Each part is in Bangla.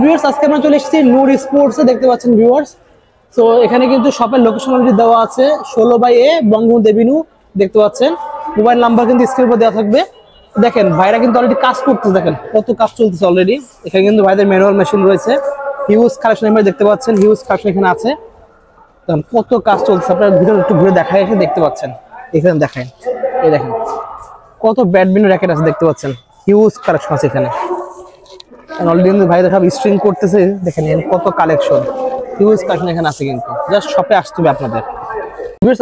ভিউয়ার্স আজকে আমরা চলে এসেছি নূর স্পোর্টসে, দেখতে পাচ্ছেন ভিউয়ার্স। তো এখানে কিন্তু শপের লোকেশন অলরেডি দেওয়া আছে 16/A বঙ্গবন্ধু এভিনিউ, দেখতে পাচ্ছেন। মোবাইল নাম্বার কিন্তু স্ক্রিনের উপর দেওয়া থাকবে। দেখেন ভাইরা কিন্তু অলরেডি কাজ করতেছে, দেখেন কত কাজ চলতেছে অলরেডি। এখানে কিন্তু ভাইদের ম্যানুয়াল মেশিন রয়েছে, হিউজ কালেকশন এখানে দেখতে পাচ্ছেন, হিউজ কালেকশন এখানে আছে। দেখেন কত কাজ চলছে, আপনারা ভিডিও একটু ঘুরে দেখায় এসে দেখতে পাচ্ছেন। এখানে দেখেন, এই দেখেন কত ব্যাডমিন্টন র্যাকেট আছে, দেখতে পাচ্ছেন হিউজ কালেকশন আছে এখানে। অলরেডি কিন্তু ভাইদের সব স্ট্রিং করতেছে, দেখেন কত কালেকশন, হিউজ কালেকশন এখানে আছে। কিন্তু জাস্ট শপে আসতে হবে আপনাদের।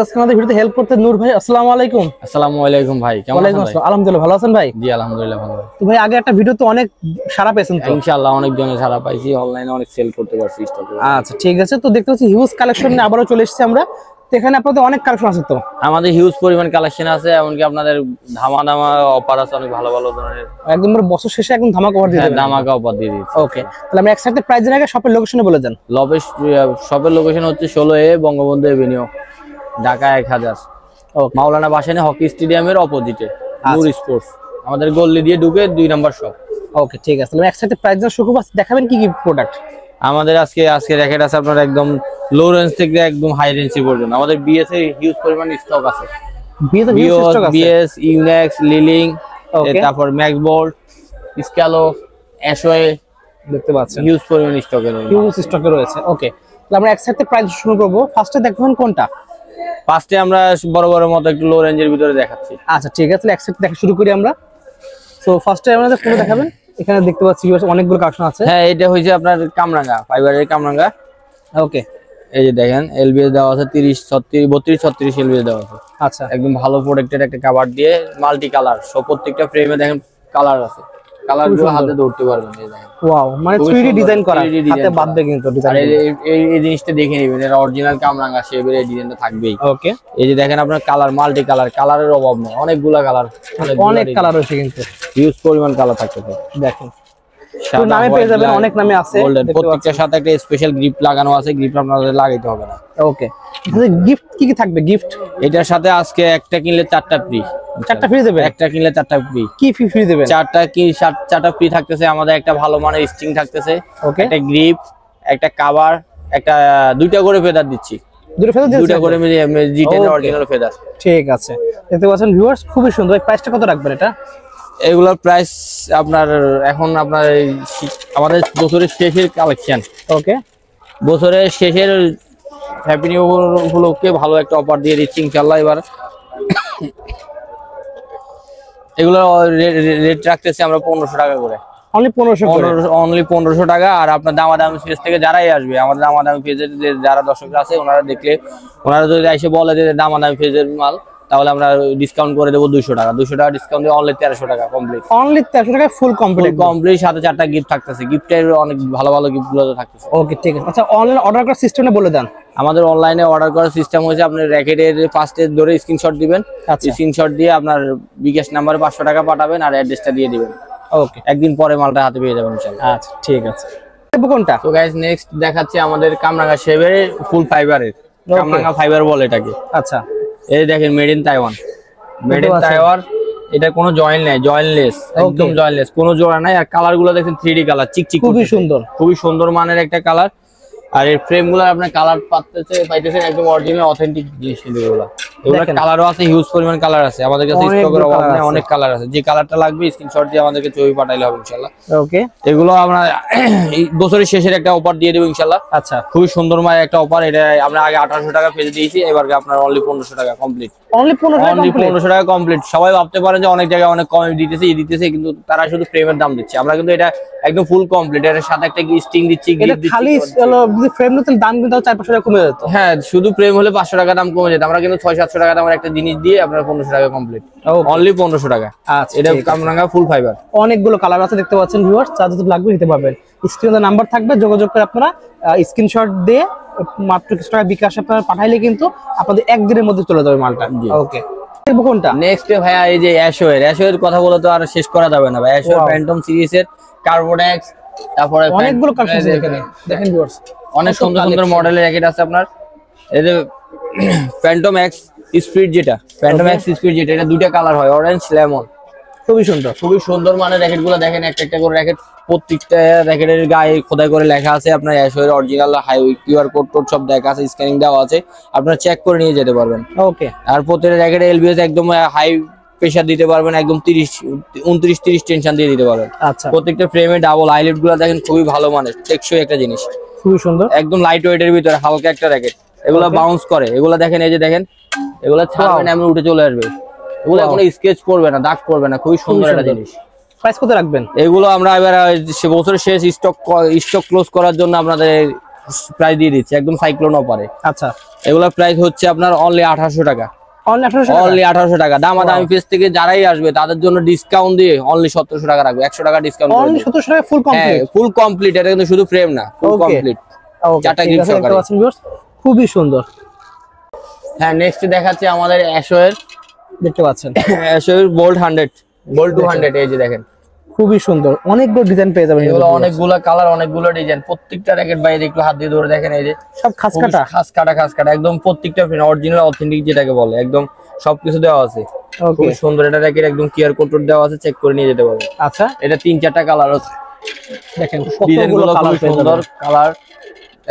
আজকে আমাদের ভিডিওতে হেল্প করতে নূর ভাই, আসসালামু আলাইকুম। আসসালামু আলাইকুম ভাই, কেমন আছেন ভাই? আলহামদুলিল্লাহ, ভালো আছেন ভাই? জি আলহামদুলিল্লাহ ভালো। তো ভাই আগে একটা ভিডিওতে অনেক সারা পেয়েছেন তো? ইনশাআল্লাহ অনেক জনের সারা পাইছি, অনলাইনে অনেক সেল করতে পারছি স্টকে। আচ্ছা ঠিক আছে, তো দেখতে পাচ্ছি হিউজ কালেকশন নিয়ে আবারও চলে এসেছি আমরা। তো এখানে আপনাদের অনেক কালেকশন আছে তো? আমাদের হিউজ পরিমাণ কালেকশন আছে, এমনকি আপনাদের ধামা অফার আছে, অনেক ভালো ভালো ধরনের। একদম বছর শেষে একদম ধামাকা অফার দিয়ে দেবেন? ধামাকা অফার দিয়ে দিচ্ছি। ওকে, তাহলে আমরা একসাথে প্রাইস জানাই, শপের লোকেশনে বলে দেন। শপের লোকেশন হচ্ছে 16A বঙ্গবন্ধু এভিনিউ, ঢাকা 1000, মাওলানা ভাসানী হকি স্টেডিয়ামের অপোজিটে নূর স্পোর্টস। আমাদের গল্লি দিয়ে ঢুকে 2 নম্বর শপ। ওকে ঠিক আছে, তাহলে একসাথে প্রাইস জানা শুরু করব। দেখাবেন কি কি প্রোডাক্ট আমাদের আজকে র্যাকেট আছে আপনার একদম লো রেঞ্জ থেকে একদম হাই রেঞ্জ পর্যন্ত। আমাদের বিএস এর হিউজ পরিমাণ স্টক আছে। বিএস, ইউনেক্স, লিলিং, তারপর ম্যাক্স বোল্ট, স্ক্যালো, অ্যাশওয়ে, দেখতে পাচ্ছেন হিউজ পরিমাণ স্টকে রয়েছে। ওকে, তাহলে আমরা একসাথে প্রাইস শুরু করব। ফার্স্টে দেখবেন কোনটা? ফার্স্টে আমরা বড় বড় মতো একটু লো রেঞ্জের ভিতরে দেখাচ্ছি। আচ্ছা ঠিক আছে, একসাথে দেখা শুরু করি আমরা। সো ফার্স্টে আমাদের কোন দেখাবেন? এখানে দেখতে পাচ্ছি অনেকগুলো কালেকশন আছে। হ্যাঁ, এটা হইছে আপনার কামরাঙ্গা, ফাইবারের কামরাঙ্গা। ওকে, এই যে দেখেন এলবিএস দেওয়া আছে 30, 36, 32, 36 এলবিএস দেওয়া আছে। আচ্ছা, একদম ভালো প্রোটেক্টেড একটা কভার দিয়ে মাল্টি কালার। সব প্রত্যেকটা ফ্রেমে দেখেন কালার আছে, কালারগুলো হাতে ধরতে পারবেন। এই দেখেন ওয়াও, মানে 3D ডিজাইন করা, হাতে বাঁধবে কিন্তু ডিজাইন। আর এই জিনিসটা দেখে নেবেন, এর অরিজিনাল কামরাঙ্গা শেপের এই ডিজাইনটা থাকবেই। ওকে, এই যে দেখেন আপনার কালার, মাল্টি কালার, কালারের অভাব নেই, অনেকগুলা কালার, অনেক কালার রয়েছে কিন্তু হিউজ পরিমাণ কালার থাকতে পারে। দেখেন নামে পেয়ে যাবেন, অনেক নামে আছে। প্রত্যেকটার সাথে একটা স্পেশাল গ্রিপ লাগানো আছে, গ্রিপ আপনাদের লাগাইতে হবে না। ওকে, গিফট কি কি থাকবে? গিফট এটার সাথে আজকে একটা কিনলে 4টা ফ্রি। 4টা ফ্রি দেবে? একটা কিনলে 4টা ফ্রি। কি ফ্রি দেবেন? 4টা ফ্রি থাকতেছে। আমাদের একটা ভালো মানের স্ট্রিং থাকতেছে, ওকে, একটা গ্রিপ, একটা কভার, একটা 2টা করে ফেদার দিচ্ছি। 2টা করে জিটের অরিজিনাল ফেদার। ঠিক আছে, দেখতে পাচ্ছেন ভিউয়ার্স, খুবই সুন্দর। প্রাইসটা কত রাখবেন এটা? এগুলোর প্রাইস আপনার এখন আপনার আমাদের বছরের শেষের কালেকশন। ওকে, বছরের শেষের হ্যাপি নিউ ইয়ার উপলক্ষে ভালো একটা অফার দিয়ে দিচ্ছি ইনশাআল্লাহ। এবার এগুলো রেট রাখতেছি আমরা 1500 টাকা করে। অনলি 1500 টাকা। আর আপনার দামাদামি পেজ থেকে যারাই আসবে, আমাদের দামাদামি পেজের যারা দর্শকরা আছে ওনারা দেখলে, ওনারা যদি এসে বলে যে দামাদামি পেজের মাল, তাহলে আমরা ডিসকাউন্ট করে দেবো 200 টাকা। 200 টাকা ডিসকাউন্ট দিয়ে অনলি 1300 টাকা কমপ্লিট। অনলি 1300 টাকা ফুল কমপ্লিট। সাথে 4টা গিফট থাকতেছে, গিফটের অনেক ভালো ভালো গিফট গুলো থাকতেছে। ওকে ঠিক আছে। আচ্ছা, অনলাইন অর্ডার করার সিস্টেমটা বলে দেন। আমাদের অনলাইনে অর্ডার করার সিস্টেম হচ্ছে আপনি র্যাকেটের ফার্স্টে ধরে স্ক্রিনশট দিবেন, স্ক্রিনশট দিয়ে আপনার বিকাশ নাম্বারে 500 টাকা পাঠাবেন আর অ্যাড্রেসটা দিয়ে দিবেন। ওকে, একদিন পরে মালটা হাতে পেয়ে যাবেন ইনশাআল্লাহ। আচ্ছা ঠিক আছে। কোনটা? তো গাইস নেক্সট দেখাচ্ছি আমাদের কামরাঙ্গা শেপের ফুল ফাইবারের, কামরাঙ্গা ফাইবার বলে এটাকে। আচ্ছা, এই দেখেন made in Taiwan, made in Taiwan. এটা কোনো জয়েন্ট নাই, জয়েন্টলেস, একদম জয়েন্টলেস, কোনো জোড়া নাই। আর কালার গুলো দেখেন 3D কালার, চিকচিক, খুবই সুন্দর, খুবই সুন্দর মানের একটা কালার। আর এই ফ্রেম গুলো আপনার কালার পাইতেছেন একদম অরিজিনাল অথেন্টিক জিনিস। এগুলো কালারও আছে, হিউজ পরিমাণ কালার আছে আমাদের কাছে, স্টকের অভাব নেই, অনেক কালার আছে। যে কালারটা লাগবে স্ক্রিনশট দিয়ে আমাদেরকে ছবি পাঠাইলে হবে ইনশাআল্লাহ। ওকে, এগুলো আমরা এই বছরের শেষের একটা অফার দিয়ে দেব ইনশাআল্লাহ। আচ্ছা, খুবই সুন্দর মানের একটা অফার। এটা আমরা আগে 1800 টাকা পেয়ে দিয়েছি, এবার আপনার অনলি 1500 টাকা কমপ্লিট। অনলি 1500 টাকা কমপ্লিট। সবাই ভাবতে পারেন যে অনেক জায়গায় অনেক কমে দিতেছে, কিন্তু তারা শুধু ফ্রেমের দাম দিচ্ছে। আমরা কিন্তু এটা একদম ফুল কমপ্লিট, এর সাথে একটা স্টিং দিচ্ছি, গিফট দিচ্ছি। খালি যদি ফ্রেম নিতেন দাম কিন্তু 400-500 টাকা কমে যেত। হ্যাঁ, শুধু ফ্রেম হলে 500 টাকা দাম কমে যেত। আমরা কিন্তু 600-700 টাকা দামের একটা জিনিস দিয়ে আপনার 1500 টাকা কমপ্লিট। অনলি 1500 টাকা। আচ্ছা, এটা কামরাঙ্গা ফুল ফাইবার। অনেকগুলো কালার আছে, দেখতে পাচ্ছেন ভিউয়ার্স। চার্জ লাগবে নিতে পারবেন। স্ক্রিনে নাম্বার থাকবে, যোগাযোগ করে আপনারা স্ক্রিনশট দিয়ে মাত্র কিছু টাকা বিকাশ আপনারা পাঠাইলে কিন্তু আপনাদের একদিনের মধ্যে চলে যাবে মালটা। ওকে, কোনটা নেক্সট ভাইয়া? এই যে অ্যাশওয়ের কথা বলে তো আর শেষ করা যাবে না ভাই। অ্যাশওয়ের ফ্যান্টম সিরিজের কার্বোডেক্স, তারপরে অনেকগুলো কালেকশন আছে এখানে দেখেন ভিউয়ার্স, অনেক সুন্দর সুন্দর মডেলের র্যাকেট আছে আপনার। এই যে ফ্যান্টম এক্স স্পিড, যেটা ফ্যান্টম এক্স স্পিড, যেটা এটা 2টা কালার হয়, অরেঞ্জ লেমন। খুবই সুন্দর, খুবই সুন্দর মানের র্যাকেট গুলো দেখেন, একটা একটা করে র্যাকেট, প্রত্যেকটা র্যাকেটের গায়ে খোদাই করে লেখা আছে আপনার অ্যাশোয়ের অরিজিনাল হাইওয়ে কিউআর কোড টোড সব দেখা আছে, স্ক্যানিং দেওয়া আছে, আপনারা চেক করে নিয়ে যেতে পারবেন। ওকে। আর প্রত্যেকটা র্যাকেটে এলবিএস একদম হাই প্রেসার দিতে পারবেন, একদম 29-30 টেনশন দিয়ে দিতে পারবেন। আচ্ছা, প্রত্যেকটা ফ্রেমে ডাবল হাইলাইট গুলো দেখেন, খুবই ভালো মানের, টেকসই একটা জিনিস, খুবই সুন্দর, একদম লাইট ওয়েটের ভিতরে হালকা একটা র্যাকেট। এগুলা বাউন্স করে, এগুলা দেখেন, এই যে দেখেন, এগুলা ছাড়বেন এমনি উঠে চলে আসবে, এগুলো কোনো স্কেচ করবে না, দাগ করবে না, খুবই সুন্দর একটা জিনিস। প্রাইস কত রাখবেন? এগুলো আমরা এবার বছরের শেষ স্টক ক্লোজ করার জন্য আপনাদের প্রাইস দিয়ে দিচ্ছি একদম সাইক্লোন অফারে। আচ্ছা, এগুলোর প্রাইস হচ্ছে আপনার অনলি 1800 টাকা, অনলি 1800 টাকা। দামাদামি পেজ থেকে যারাই আসবে তাদের জন্য ডিসকাউন্ট দিয়ে অনলি 1700 টাকা রাখবো, 100 টাকা ডিসকাউন্ট, অনলি 1700 টাকা ফুল কমপ্লিট। ফুল কমপ্লিট, এটা কিন্তু শুধু ফ্রেম না, ফুল কমপ্লিট, চারটা গিফট সহকারে, খুবই সুন্দর। হ্যাঁ, নেক্সট দেখাচ্ছি আমাদের অ্যাশোয়ের, দেখতে পাচ্ছেন অ্যাশোয়ের বোল্ট 100, বোল্ট 200, এই যে দেখেন, খুবই সুন্দর, অনেকগুলো ডিজাইন পেয়ে যাবেন, এগুলো অনেকগুলো কালার, অনেকগুলো ডিজাইন, প্রত্যেকটা র্যাকেট বাইরে একটু হাত দিয়ে ধরে দেখেন, এই যে সব খাস কাটা একদম প্রত্যেকটা অরিজিনাল অথেন্টিক যেটাকে বলে, একদম সবকিছু দেওয়া আছে, খুব সুন্দর। এটা র্যাকেট একদম কিউআর কোড দেওয়া আছে, চেক করে নিয়ে যেতে পারবেন। আচ্ছা, এটা 3-4টা কালার আছে, দেখেন ডিজাইনগুলো খুব সুন্দর, কালার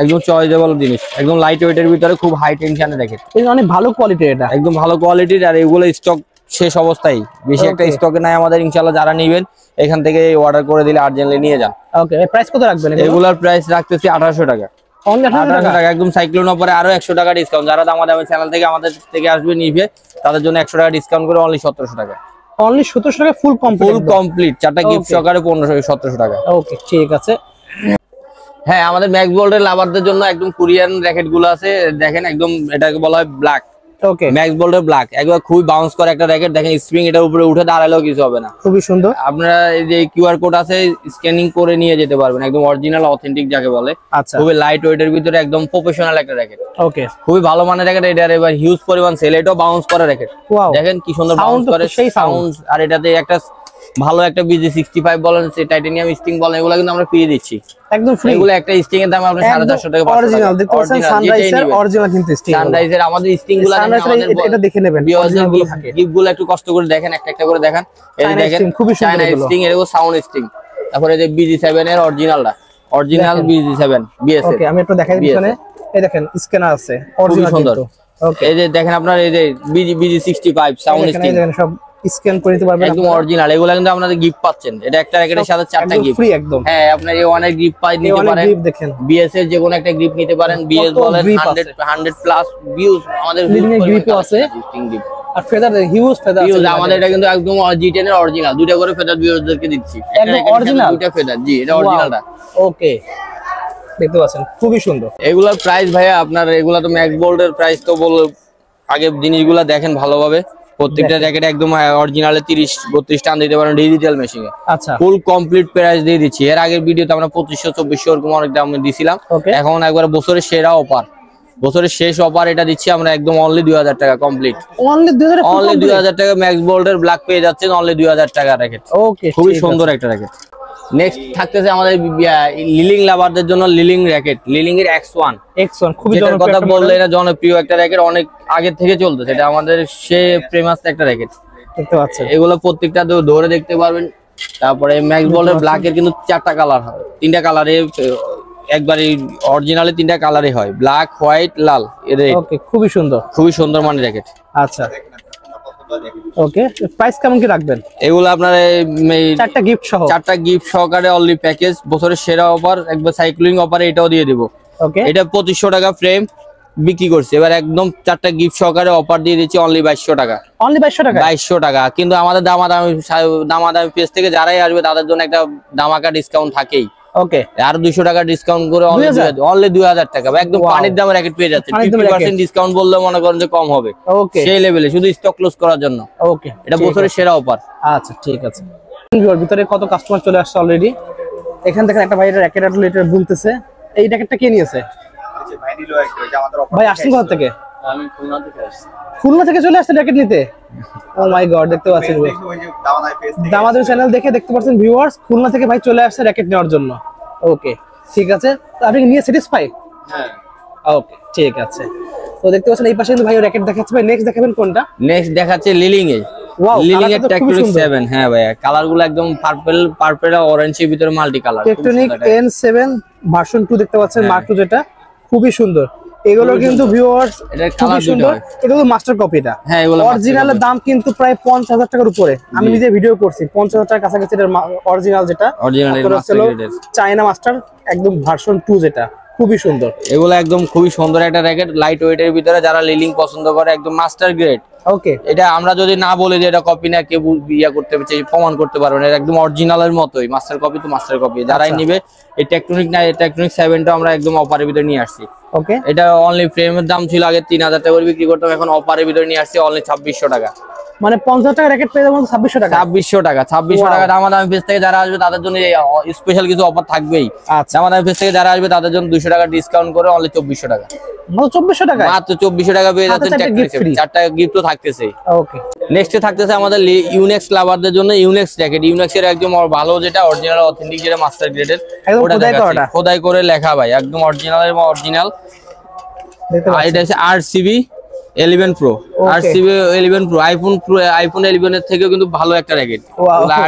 একদম চয়েসেবল জিনিস, একদম লাইট ওয়েটের ভিতরে খুব হাই টেনশনে র্যাকেট, অনেক ভালো কোয়ালিটি, এটা একদম ভালো কোয়ালিটির। আর এগুলো স্টক শেষ অবস্থায়, বেশি একটা স্টকে নাই আমাদের, ইনশাআল্লাহ যারা নেবেন এখান থেকে অর্ডার করে দিলে আর্জেন্টলি নিয়ে যান। ওকে, প্রাইস কত রাখবেন? এগুলোর প্রাইস রাখতেছি 1800 টাকা, অনলি 1800 টাকা, একদম সাইক্লোন অফারে আরো 100 টাকা ডিসকাউন্ট। যারা আমাদের চ্যানেল থেকে আমাদের থেকে আসবে নিবে তাদের জন্য 100 টাকা ডিসকাউন্ট করে অনলি 1700 টাকা, অনলি 1700 টাকা ফুল কমপ্লিট, চারটা গিফট সহকারে 1700 টাকা। ওকে, ঠিক আছে। হ্যাঁ, আমাদের ম্যাক্স বোল্টের লাভারদের জন্য একদম কোরিয়ান র্যাকেট গুলো আছে, দেখেন একদম এটাকে বলা হয় ব্ল্যাক, ওকে, ম্যাক্স বোল্টের ব্ল্যাক, একবার খুবই বাউন্স করে একটা র্যাকেট, দেখেন স্প্রিং এটার উপরে উঠে দাঁড়ালেও কিছু হবে না, খুবই সুন্দর। আপনারা এই যে কিউআর কোড আছে স্ক্যানিং করে নিয়ে যেতে পারবেন, একদম অরিজিনাল অথেন্টিক যাকে বলে। আচ্ছা, খুবই লাইট ওয়েটের ভিতরে একদম প্রফেশনাল একটা র্যাকেট, ওকে, খুবই ভালো মানের র্যাকেট। এটা এবার হিউজ পরিমাণ সেল, এটাও বাউন্স করে র্যাকেট, দেখেন কি সুন্দর বাউন্স করে, সেই সাউন্ড। আর এটাতে একটা ভালো একটা BG65 বলেন, টাইটানিয়াম স্টিং বলেন, এগুলো কিন্তু আমরা ফ্রি দিচ্ছি, একদম ফ্রি। এগুলো একটা স্টিং এর দাম আপনার 450 টাকা, অরিজিনাল দেখতে পাচ্ছেন, সানরাইজের অরিজিনাল কিন্তু স্টিং, সানরাইজের আমাদের স্টিং গুলো এটা দেখে নেবেন, অরিজিনাল গুলো থাকে, গিফটগুলো একটু কষ্ট করে দেখেন, একটা একটা করে দেখেন, এই দেখেন খুবই সুন্দর স্টিং, এরকম সাউন্ড স্টিং। তারপরে যে BG7 এর অরিজিনালটা, অরিজিনাল BG7 BS, ওকে, আমি একটু দেখাই দিচ্ছি, এই দেখেন স্ক্যানার আছে, অরিজিনাল সুন্দর। ওকে, এই যে দেখেন আপনার এই যে BG65 সাউন্ড স্টিং, দেখেন সব স্ক্যান করে নিতে পারবেন, একদম অরিজিনাল। এগুলো কিন্তু আপনাদের গিফট পাচ্ছেন, এটা একটা র্যাকেটের সাথে 4টা গিফট ফ্রি একদম। হ্যাঁ, আপনার এই অনেক গিফট নিতে পারেন, দেখেন BS এর যে কোনো একটা গিফট নিতে পারেন, BS বলেন 100 প্লাস ভিউজ আমাদের গিফট আছে, আর ফেদার হিউজ ফেদার আছে আমাদের। এটা কিন্তু একদম G10 এর অরিজিনাল, দুইটা করে ফেদার ভিউজদেরকে দিচ্ছি, একদম অরিজিনাল দুইটা ফেদার, জি এটা অরিজিনালটা। ওকে, দেখতে পাচ্ছেন খুবই সুন্দর। এগুলার প্রাইস ভাইয়া আপনার, এগুলা তো ম্যাক্স বোল্টের প্রাইস তো আগে জিনিসগুলা দেখেন ভালোভাবে, প্রত্যেকটা র্যাকেট একদম অরিজিনালে 30-32 টান দিতে পারেন ডিজিটাল মেশিনে। আচ্ছা, ফুল কমপ্লিট প্রাইস দিয়ে দিচ্ছি। এর আগের ভিডিওতে আমরা 2500-2400 এরকম অনেক দাম দিছিলাম, এখন একবার বছরের সেরা অফার, বছরের শেষ অফার এটা দিচ্ছি আমরা একদম অনলি 2000 টাকা কমপ্লিট, অনলি 2000 টাকা ম্যাক্স বোল্টের ব্ল্যাক পেয়ে যাচ্ছেন অনলি 2000 টাকা র্যাকেট। ওকে, খুবই সুন্দর একটা র্যাকেট। নেক্সট থাকতেছে আমাদের লিলিং লাভারদের জন্য লিলিং র্যাকেট, লিলিং এর X1 খুবই জনপ্রিয় কথা বললে, এটা জনপ্রিয় একটা র্যাকেট, অনেক আগে থেকে চলতেছে, এটা আমাদের সে ফেমাস একটা র্যাকেট, দেখতে পাচ্ছেন। এগুলো প্রত্যেকটা ধরে দেখতে পারবেন। তারপরে ম্যাক্স বোল্টের ব্ল্যাক এর কিন্তু 4টা কালার হয়, 3টা কালারে একবারে অরিজিনালি 3টা কালারে হয়, ব্ল্যাক, হোয়াইট, লাল। ওকে, খুবই সুন্দর মানের র্যাকেট। আচ্ছা, ওকে, প্রাইস কেমন কি রাখবেন? এগুলো আপনার 4টা গিফট সহকারে অনলি প্যাকেজ, বছরের সেরা অফার, একবার সাইক্লিং অফারে এটাও দিয়ে দিব। ওকে, এটা 2500 টাকা ফ্রেম বিক্রি করছে, এবার একদম 4টা গিফট সহকারে অফার দিয়ে দিচ্ছি অনলি 2200 টাকা, অনলি 2200 টাকা। কিন্তু আমাদের দামাদামি পেজ থেকে যারাই আসবে তাদের জন্য একটা দামাকা ডিসকাউন্ট থাকেই। ওকে, আর 200 টাকা ডিসকাউন্ট করে অনলি 2000 টাকা, একদম পানির দামে র্যাকেট পেয়ে যাচ্ছে। 50% ডিসকাউন্ট বললে মনে করেন যে কম হবে, সেই লেভেলে, শুধু স্টক ক্লোজ করার জন্য। ওকে, এটা বছরের সেরা অফার। আচ্ছা, ঠিক আছে। ভিতরে কত কাস্টমার চলে আসছে অলরেডি, এখান থেকে একটা ভাই এটা র্যাকেট এটা বলতেছে, এই র্যাকেটটা কে নিয়েছে? ভাই আসছেন কোথা থেকে? আমি খুলনা থেকে আসছি। খুলনা থেকে চলে আসছে র্যাকেট নিতে? ও মাই গড, দেখতে পাচ্ছেন দামাদামি চ্যানেল দেখে দেখতে পাচ্ছেন ভিউয়ার্স, খুলনা থেকে ভাই চলে আসছে র্যাকেট নেওয়ার জন্য। ওকে, ঠিক আছে, তো আপনি নিয়ে স্যাটিসফাই? হ্যাঁ, ওকে, ঠিক আছে। তো দেখতে পাচ্ছেন এই পাশে কিন্তু ভাই র্যাকেট দেখাচ্ছে। ভাই নেক্সট দেখাবেন কোনটা? নেক্সট দেখাচ্ছে লিলিং এ। ওয়াও, লিলিং এর টেকটনিক 7। হ্যাঁ ভাই, কালার গুলো একদম পার্পল অরেঞ্জের ভিতরে multi colour. Tectonic N7 version 2 দেখতে পাচ্ছেন, মার্ক 2 যেটা, খুবই সুন্দর। এগুলো কিন্তু ভিউয়ার্স খুবই সুন্দর। এটা তো মাস্টার কপি। এটা অরিজিনালের দাম কিন্তু প্রায় 50,000 টাকার উপরে। আমি নিজে ভিডিও করছি, 50,000 টাকার কাছাকাছি এর অরিজিনাল, যেটা চায়না মাস্টার একদম ভার্সন 2 যেটা খুবই সুন্দর। এগুলো একদম খুবই সুন্দর একটা র‍্যাকেট, লাইট ওয়েটের ভিতরে, যারা লিলিং পছন্দ করে একদম মাস্টার গ্রেড। ওকে, এটা আমরা যদি না বলি যে এটা কপি না, কেউ ইয়া করতে পারছে, প্রমাণ করতে পারবে না, এটা একদম অরিজিনালের মতোই। মাস্টার কপি তো মাস্টার কপি। যারাই নিবে এই টেকটনিক 7টা আমরা একদম অফারের ভিতরে নিয়ে আসছি। ওকে, এটা অনলি ফ্রেমের দাম ছিল আগে 3000 টাকা করে বিক্রি করতাম, এখন অফারের ভিতরে নিয়ে আসছি অনলি 2600 টাকা। মানে 50 টাকা র‍্যাকেট পেয়ে যাবেন 2600 টাকা। 2600 টাকা দামাদামি পেজ থেকে যারা আসবে তাদের জন্য স্পেশাল কিছু অফার থাকবেই। আচ্ছা, দামাদামি পেজ থেকে যারা আসবে তাদের জন্য 200 টাকা ডিসকাউন্ট করে অনলি 2400 টাকা। মাত্র 2400 টাকা, মাত্র 2400 টাকা পেয়ে যাচ্ছেন। 4টা গিফট তো থাকতেছে। ওকে, নেক্সটে থাকতেছে আমাদের ইউনেক্স লাভারদের জন্য ইউনেক্স জ্যাকেট। ইউনেক্স এর একদম ভালো, যেটা অরিজিনাল অথেন্টিক, যেটা মাস্টার গ্রেডের, ওটা খোদাই করে লেখা ভাই, একদম অরিজিনাল। আর এটা হচ্ছে RCB 11 Pro, RCB 11 Pro, iPhone 11 এর থেকেও কিন্তু ভালো একটা র‍্যাকেট।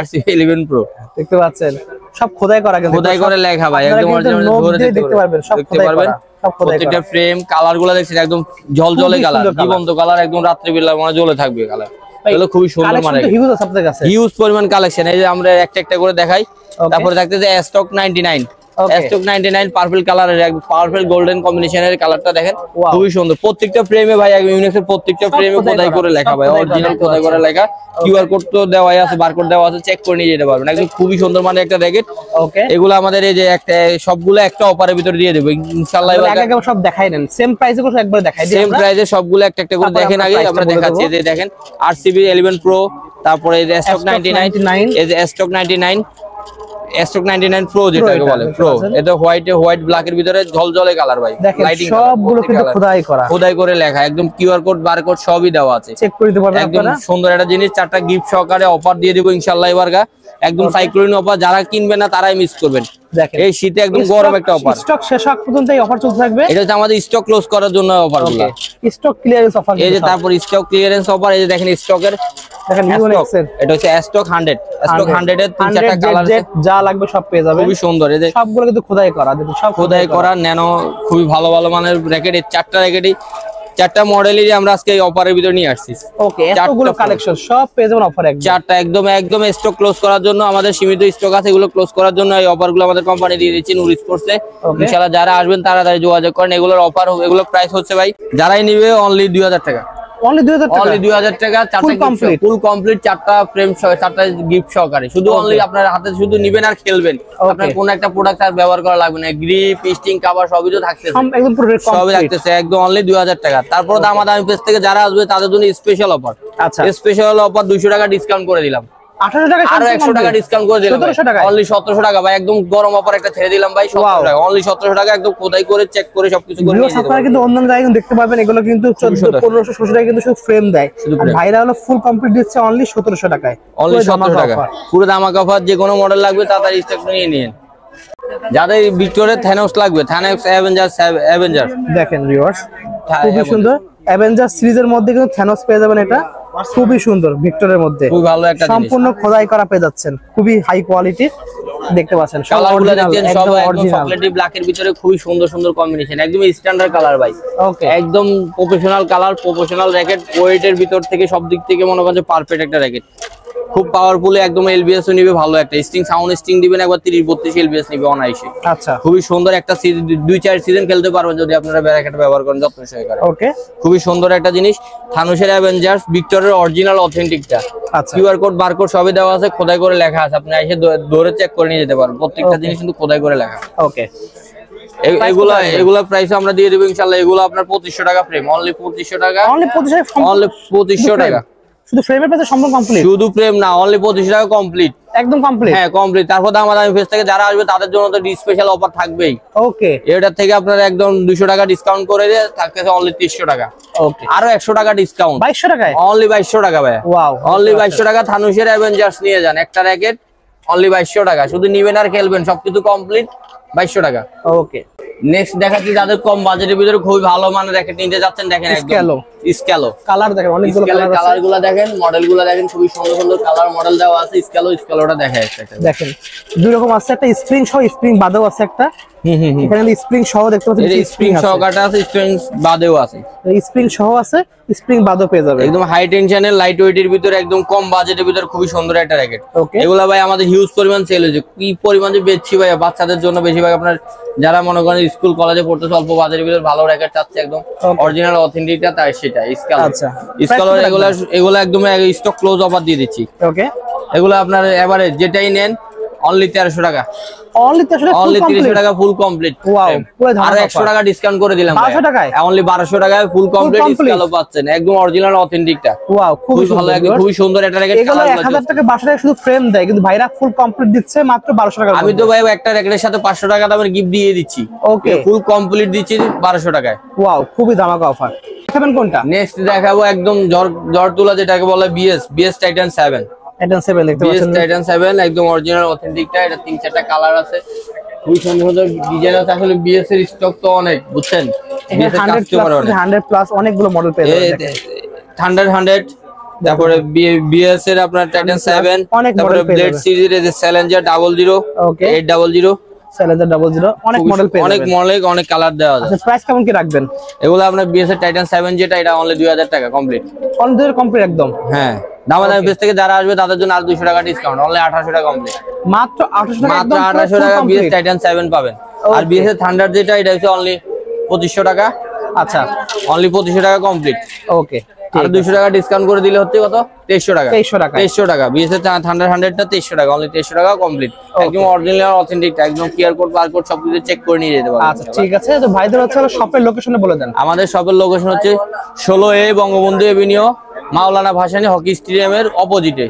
RCB 11 Pro দেখতে পাচ্ছেন, সব খোদাই করা, কিন্তু খোদাই করে লেখা ভাই, একদম অরিজিনাল ধরে দেখতে পারবেন, সব খোদাই করা। প্রত্যেকটা ফ্রেম কালার গুলো দেখছেন একদম ঝলঝলে কালার, জীবন্ত কালার, একদম রাত্রি বেলা মনে জ্বলে থাকবে কালার। এগুলো খুবই সুন্দর, মানে হিউজ পরিমাণ কালেকশন। এই যে আমরা একটা করে দেখাই। তারপরে থাকতেছে স্টক 99, স্টক 99 পার্পল কালারের, পার্পল গোল্ডেন কম্বিনেশনের কালারটা দেখেন, খুবই সুন্দর। প্রত্যেকটা ফ্রেমে ভাই ইউনিক্সের প্রত্যেকটা ফ্রেমে খোদাই করে লেখা ভাই, অরিজিনাল খোদাই করে লেখা। কিউআর কোড তো দেওয়াই আছে, বারকোড দেওয়া আছে, চেক করে নিয়ে যেতে পারবেন। একদম খুবই সুন্দর মানে একটা র‍্যাকেট। ওকে, এগুলো আমাদের এই যে একটা সবগুলো একটা অফারের ভিতরে দিয়ে দেব ইনশাআল্লাহ। এবার সব দেখাই দেন, সেম প্রাইসে করে একবার দেখাই দিই। সেম প্রাইসে সবগুলো একটা করে দেখেন। আগে আমরা দেখাচ্ছি, এই যে দেখেন RCB 11 Pro, তারপরে এই যে স্টক 99, এই যে স্টক 99 Pro যেটাকে বলে প্রো। এটা হোয়াইট ব্ল্যাক এর ভিতরে ঝলঝলে কালার ভাই, লাইটিং সবগুলো কিন্তু খোদাই করে লেখা, একদম কিউআর কোড বারকোড সবই দেওয়া আছে, চেক করে দিতে পারবেন একদম সুন্দর একটা জিনিস। 4টা গিফট সহকারে অফার দিয়ে দিব ইনশাআল্লাহ এবারগা, একদম সাইক্লোন অফার। যারা কিনবেন না তারাই মিস করবেন। দেখেন এই শীতে একদম গরম একটা অফার, স্টক শেষ হওয়া পর্যন্ত এই অফার চলতে থাকবে। এটা হচ্ছে আমাদের স্টক ক্লোজ করার জন্য অফারগুলো, স্টক ক্লিয়ারেন্স অফার। এই যে তারপর স্টক ক্লিয়ারেন্স অফার, এই যে দেখেন স্টকের, দেখেন এটা হচ্ছে স্টক 100, স্টক 100 এর 3-4টা কালার আছে, যা লাগবে সব পেয়ে যাবেন। খুবই সুন্দর, এই যে সবগুলো কিন্তু খোদাই করা, সব খোদাই করা ন্যানো, খুবই ভালো মানের র‍্যাকেট। এই 4টা র‍্যাকেটই 4টা মডেলেরই আমরা আজকে এই অফারের ভিতরে নিয়ে আসছি। ওকে, এতগুলো কালেকশন সব পেয়ে যাবেন অফারে। 4টা একদম স্টক ক্লোজ করার জন্য, আমাদের সীমিত স্টক আছে, এগুলো ক্লোজ করার জন্য এই অফারগুলো আমাদের কোম্পানি দিয়ে দিচ্ছে নূর স্পোর্টসে। ইনশাআল্লাহ যারা আসবেন তাড়াতাড়ি যোগাযোগ করেন। এগুলোর অফার, এগুলোর প্রাইস হচ্ছে ভাই, যারাই নিবে অনলি 2000 টাকা। অনলি 2000 টাকা 4টা ফুল কমপ্লিট 4টা ফ্রেম 4টা গিফট সহকারে। শুধু অনলি আপনার হাতে শুধু নিবেন আর খেলবেন, আপনার কোন একটা প্রোডাক্ট আর ব্যবহার করা লাগবে না। গ্রিপ, স্টিং, কভার সবই তো থাকতেছে, একদম সবই থাকতেছে, একদম অনলি 2000 টাকা। তারপর দামাদামি পেজ থেকে যারা আসবে তাদের জন্য স্পেশাল অফার। আচ্ছা, স্পেশাল অফার 200 টাকা ডিসকাউন্ট করে দিলাম, 1800 টাকা, আরো 100 টাকা ডিসকাউন্ট করে দিলাম, 1700 টাকা, অনলি 1700 টাকা ভাই। একদম গরম অফার একটা ছেড়ে দিলাম ভাই, 1700 টাকা, অনলি 1700 টাকা, একদম খোদাই করে চেক করে সবকিছু করে নিয়ে যেতে আপনারা কিন্তু অন্যান্য জায়গায় দেখতে পাবেন এগুলো কিন্তু 1400-1500 টাকা কিন্তু শুধু ফ্রেম দেয়, আর ভাইরা হলো ফুল কমপ্লিট দিচ্ছে অনলি 1700 টাকায়, অনলি 1700 টাকা পুরো ধামাকা অফার। যে কোনো মডেল লাগবে তাড়াতাড়ি স্টক নিয়ে নিন। যাদের ভিক্টোরিয়া থ্যানোস লাগবে, থ্যানোস অ্যাভেঞ্জার দেখেন ভিউয়ার্স, খুবই সুন্দর অ্যাভেঞ্জার সিরিজের মধ্যে কিন্তু থ্যানোস পেয়ে যাবেন। এটা খুবই সুন্দর, ভিক্টরের মধ্যে খুবই ভালো একটা সম্পূর্ণ খোদাই করা পেয়ে যাচ্ছেন, খুবই হাই কোয়ালিটি। দেখতে পাচ্ছেন কালারগুলো দেখেন সব একদম চকলেটি ব্ল্যাক এর ভিতরে খুবই সুন্দর কম্বিনেশন, একদম স্ট্যান্ডার্ড কালার ভাই। ওকে, একদম প্রফেশনাল কালার, প্রফেশনাল র‍্যাকেট, ওয়েটের ভিতর থেকে সব দিক থেকে মনে করেন পারফেক্ট একটা র‍্যাকেট। খুব পাওয়ারফুল, একদম এলবিএস ও নিবে ভালো, একটা স্টিং সাউন্ড স্টিং দিবেন একবার 30-32 এলবিএস নিবে অনায়াসে। আচ্ছা, খুবই সুন্দর একটা 2-4 সিজন খেলতে পারবেন যদি আপনারা র‍্যাকেট ব্যবহার করেন যত্ন সহকারে। ওকে, খুবই সুন্দর একটা জিনিস। থানোসের অ্যাভেঞ্জার্স ভিক্টরের অরিজিনাল অথেন্টিকটা, আচ্ছা, কিউআর কোড বারকোড সবই দেওয়া আছে, খোদাই করে লেখা আছে, আপনি এসে ধরে চেক করে নিয়ে যেতে পারবেন। প্রত্যেকটা জিনিস কিন্তু খোদাই করে লেখা। ওকে, এগুলা প্রাইস আমরা দিয়ে দেব ইনশাআল্লাহ। এগুলো আপনার 2500 টাকা ফ্রেম, অনলি 2500 টাকা, অনলি 2500 টাকা। শুধু ফ্রেমের প্রাইস সম্পূর্ণ কমপ্লিট, শুধু ফ্রেম না, অনলি 2500 টাকা কমপ্লিট, একদম কমপ্লিট। হ্যাঁ কমপ্লিট। তারপর দামাদামি পেজ থেকে যারা আসবে তাদের জন্য তো স্পেশাল অফার থাকবেই। ওকে, এটার থেকে আপনারা একদম 200 টাকা ডিসকাউন্ট করে দিয়ে থাকতেছে অনলি 300 টাকা। ওকে, আরো 100 টাকা ডিসকাউন্ট, 2200 টাকায়, অনলি 2200 টাকা ভাই। ওয়াও, অনলি 2200 টাকা থানুশের অ্যাভেঞ্জার্স নিয়ে যান, একটা র‍্যাকেট অনলি 2200 টাকা, শুধু নিবেন আর খেলবেন, সবকিছু কমপ্লিট 2200 টাকা। ওকে, নেক্সট দেখাচ্ছি যাদের কম বাজেটের ভিতরে খুবই ভালো মানের র‍্যাকেট নিতে যাচ্ছেন, দেখেন একদম স্ক্যালো কালার দেখেন, অনেকগুলো কালার আছে। কালারগুলো দেখেন, মডেলগুলো দেখেন, খুবই সুন্দর সুন্দর কালার মডেল দেওয়া আছে। স্ক্যালোটা দেখা যাচ্ছে দেখেন, দুই রকম আছে, একটা স্প্রিং সহ, স্প্রিং বাদেও আছে একটা। এখানে স্প্রিং সহ দেখতে পাচ্ছেন, স্প্রিং সহকারে আছে, স্প্রিং বাদেও আছে। স্প্রিং সহ আছে, স্প্রিং বাদেও পেয়ে যাবে। একদম হাই টেনশনের লাইট ওয়েটের ভিতরে একদম কম বাজেটের ভিতরে খুবই সুন্দর একটা র‍্যাকেট। ওকে, এগুলা ভাই আমাদের হিউজ পরিমাণ সেল হয়েছে। কি পরিমাণ যে বেচছি ভাই, বাচ্চাদের জন্য বেশিরভাগ আপনার যারা মনে করেন স্কুল কলেজে পড়তে অল্প বাজেটের ভিতরে ভালো র‍্যাকেট চাচ্ছে, একদম অরিজিনাল অথেন্টিকটা, তাই সেটা স্ক্যালো। আচ্ছা, স্ক্যালো এগুলা একদম স্টক ক্লোজ অফার দিয়ে দিচ্ছি। ওকে, এগুলা আপনার এভারেজ যেটাই নেন অনলি 1300 টাকা, অনলি 300 টাকা ফুল কমপ্লিট। ওয়াও, পুরো আর 100 টাকা ডিসকাউন্ট করে দিলাম 1200 টাকায়, অনলি 1200 টাকায় ফুল কমপ্লিট স্ক্যালো পাচ্ছেন, একদম অরিজিনাল অথেন্টিকটা। ওয়াও, খুবই ভালো, খুবই সুন্দর একটা র‍্যাকেট। এগুলো 1000 টাকা 1200 টাকা শুধু ফ্রেম দেয়, কিন্তু ভাইরা ফুল কমপ্লিট দিচ্ছে মাত্র 1200 টাকা। আমি তো ভাই একটা র‍্যাকেটের সাথে 500 টাকা দামের গিফট দিয়ে দিচ্ছি। ওকে, ফুল কমপ্লিট দিচ্ছি 1200 টাকায়। ওয়াও, খুবই ধামাকা অফার। দেখাবেন কোনটা? নেক্সট দেখাবো একদম জ্বর তুলা, যেটাকে বলে বিএস টাইটান 7। টাইটান 7 দেখতে পাচ্ছেন, টাইটান 7 একদম অরিজিনাল অথেন্টিকটা। এটা 3-4টা কালার আছে, খুবই সুন্দর সুন্দর ডিজাইন আছে। আসলে বিএস এর স্টক তো অনেক, বুঝছেন, 100 প্লাস অনেকগুলো মডেল পেয়ে যাবেন। 100 তারপরে বিএস এর আপনার টাইটান 7, তারপরে ব্লেড সিরিজের এই যে চ্যালেঞ্জার 00, ওকে, 800, চ্যালেঞ্জার 00, অনেক মডেল পেয়ে যাবেন, অনেক কালার দেওয়া আছে। আচ্ছা, প্রাইস কেমন কি রাখবেন? এগুলো আপনার বিএস এর টাইটান 7 যেটা, এটা অনলি 2000 টাকা কমপ্লিট। অনলি কমপ্লিট একদম। হ্যাঁ, দামাদামি বেস থেকে যারা আসবে তাদের জন্য আর 200 টাকা ডিসকাউন্ট, অনলি 1800 টাকা কমপ্লিট। মাত্র 1800 টাকা, মাত্র 1800 টাকা বিএস টাইটান 7 পাবেন। আর বিএস এর থান্ডার যেটা, এটা হচ্ছে অনলি 2500 টাকা। আচ্ছা, অনলি 2500 টাকা কমপ্লিট। ওকে, আর 200 টাকা ডিসকাউন্ট করে দিলে হচ্ছে কত? 2300 টাকা। 2300 টাকা বিএস এর থান্ডার 100টা 2300 টাকা, অনলি 2300 টাকা কমপ্লিট। একদম অরিজিনাল অথেন্টিকটা, একদম কিউআর কোড বারকোড সবকিছু চেক করে নিয়ে যেতে পারবেন। আচ্ছা, ঠিক আছে। তো ভাইদের হচ্ছে শপের লোকেশনে বলে দেন। আমাদের শপের লোকেশন হচ্ছে 16A বঙ্গবন্ধু এভিনিউ, মাওলানা ভাসানী হকি স্টেডিয়ামের অপোজিটে,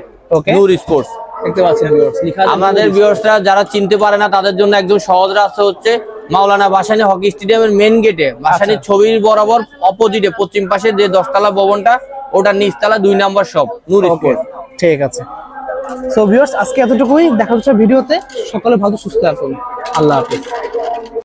নূর স্পোর্টস। দেখতে পাচ্ছেন ভিউয়ার্স, আমাদের ভিউয়ার্সরা যারা চিনতে পারে না তাদের জন্য একদম সহজ রাস্তা হচ্ছে মাওলানা ভাসানী হকি স্টেডিয়ামের মেইন গেটে, ভাসানী ছবির বরাবর অপোজিটে পশ্চিম পাশে যে 10তলা ভবনটা, ওটার নিচতলা 2 নম্বর শপ, নূর স্পোর্টস। ঠিক আছে। সো ভিউয়ার্স, আজকে এতটুকুই, দেখা হচ্ছে ভিডিওতে। সকলে ভালো সুস্থ থাকুন, আল্লাহ হাফেজ।